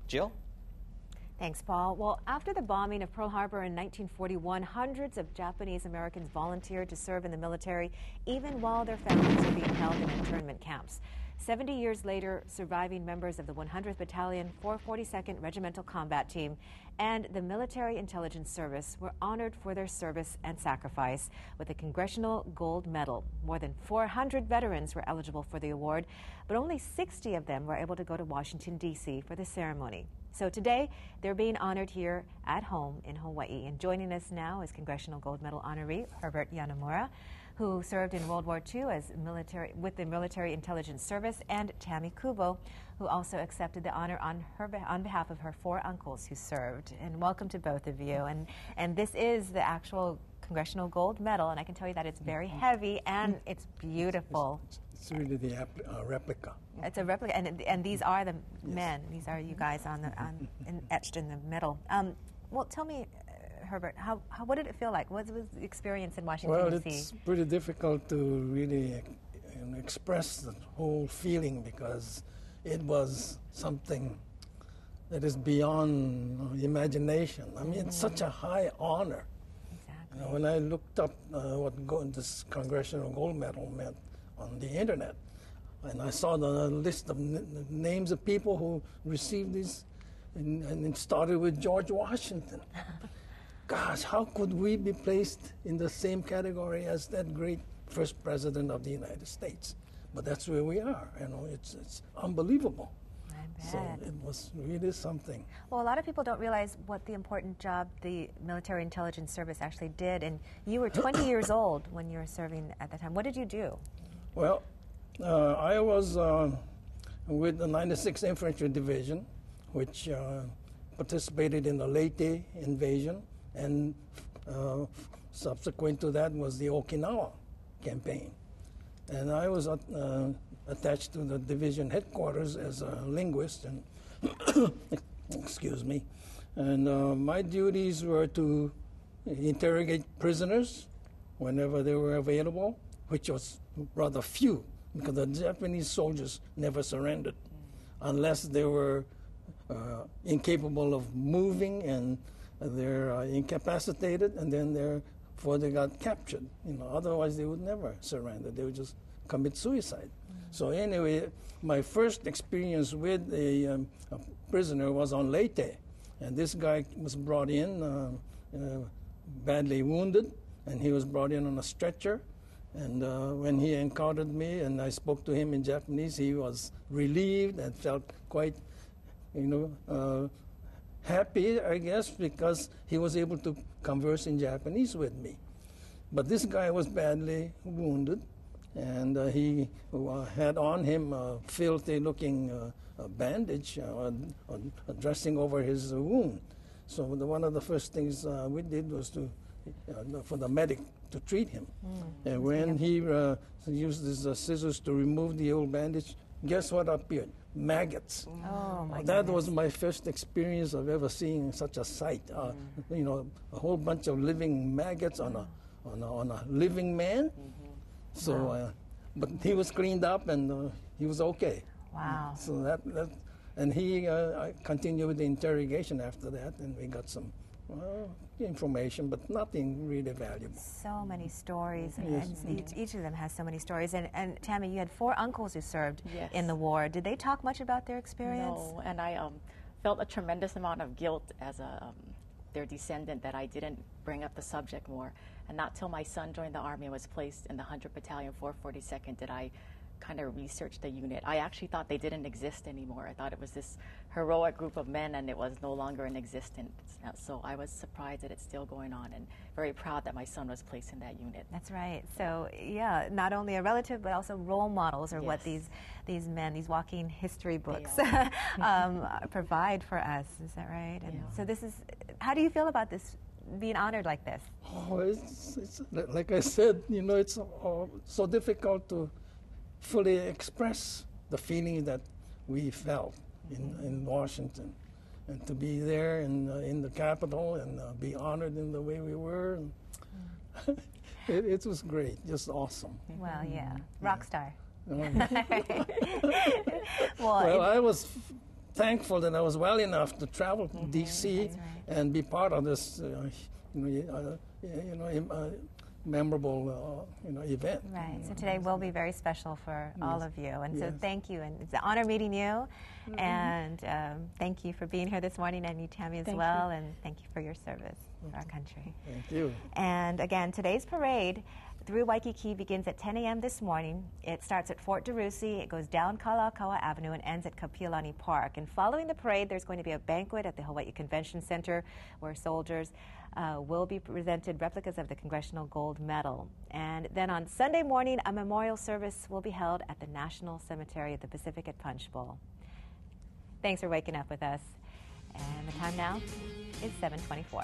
Jill? Thanks, Paul. Well, after the bombing of Pearl Harbor in 1941, hundreds of Japanese Americans volunteered to serve in the military, even while their families were being held in internment camps. 70 years later, surviving members of the 100th Battalion, 442nd Regimental Combat Team, and the Military Intelligence Service were honored for their service and sacrifice with a Congressional Gold Medal. More than 400 veterans were eligible for the award, but only 60 of them were able to go to Washington, D.C. for the ceremony. So today, they're being honored here at home in Hawaii. And joining us now is Congressional Gold Medal honoree Herbert Yanomura, who served in World War II with the Military Intelligence Service, and Tammy Kubo, who also accepted the honor on behalf of her 4 uncles who served. And welcome to both of you. And this is the actual Congressional Gold Medal, and I can tell you that it's very heavy and it's beautiful. It's really the replica. It's a replica, and these are the men. These are you guys etched in the middle. Well, tell me, Herbert, what did it feel like? What was the experience in Washington, D.C.? Well, it's pretty difficult to really express the whole feeling because it was something that is beyond imagination. I mean, it's such a high honor. Exactly. When I looked up what this Congressional Gold Medal meant on the internet, and I saw the list of names of people who received this, and it started with George Washington. Gosh, how could we be placed in the same category as that great first president of the United States? But that's where we are. It's unbelievable. I bet. So it was really something. Well, a lot of people don't realize what the important job the Military Intelligence Service actually did. And you were 20 years old when you were serving at the time. What did you do? Well, I was with the 96th Infantry Division, which participated in the Leyte invasion, and subsequent to that was the Okinawa campaign. And I was attached to the division headquarters as a linguist, and excuse me. And my duties were to interrogate prisoners whenever they were available, which was rather few, because the Japanese soldiers never surrendered unless they were incapable of moving, and they're incapacitated, and then therefore they got captured. Otherwise they would never surrender. They would just commit suicide. So anyway, my first experience with a prisoner was on Leyte, and this guy was brought in badly wounded, and he was brought in on a stretcher. And when he encountered me and I spoke to him in Japanese, he was relieved and felt quite, happy, I guess, because he was able to converse in Japanese with me. But this guy was badly wounded, and he had on him a filthy-looking bandage, dressing over his wound. So one of the first things we did was for the medic to treat him. And when he used his scissors to remove the old bandage, guess what appeared? Maggots. Oh, my That goodness. was my first experience of ever seeing such a sight. A whole bunch of living maggots on a living man. So, but he was cleaned up and he was okay. Wow. So and he continued with the interrogation after that, and we got some information, but nothing really valuable. So many stories, Yes. and each of them has so many stories. And Tammy, you had 4 uncles who served Yes. in the war. Did they talk much about their experience? No, and I felt a tremendous amount of guilt as their descendant that I didn't bring up the subject more. And not till my son joined the Army and was placed in the 100th Battalion, 442nd, did I kind of research the unit. I actually thought they didn't exist anymore. I thought it was this heroic group of men and it was no longer in existence. So I was surprised that it's still going on and very proud that my son was placed in that unit. That's right. So, yeah, not only a relative, but also role models are what Yes. these men, these walking history books They provide for us. Is that right? And Yeah. so this is, how do you feel about this, being honored like this? Oh, it's like I said, it's so difficult to fully express the feeling that we felt in Washington, and to be there in the Capitol and be honored in the way we were. And it was great, just awesome. Well, yeah, rock star. Well, Well, I was thankful that I was well enough to travel to D.C. That's right. and be part of this, memorable, event. Right. So today will be very special for all of you. And so thank you. And it's an honor meeting you. And thank you for being here this morning, and you, Tammy, as well. And thank you for your service for our country. Thank you. And again, today's parade through Waikiki begins at 10 a.m. this morning. It starts at Fort DeRussy. It goes down Kalakaua Avenue and ends at Kapiolani Park. And following the parade, there's going to be a banquet at the Hawaii Convention Center where soldiers will be presented replicas of the Congressional Gold Medal. And then on Sunday morning, a memorial service will be held at the National Cemetery at the Pacific at Punch Bowl. Thanks for waking up with us. And the time now is 7:24.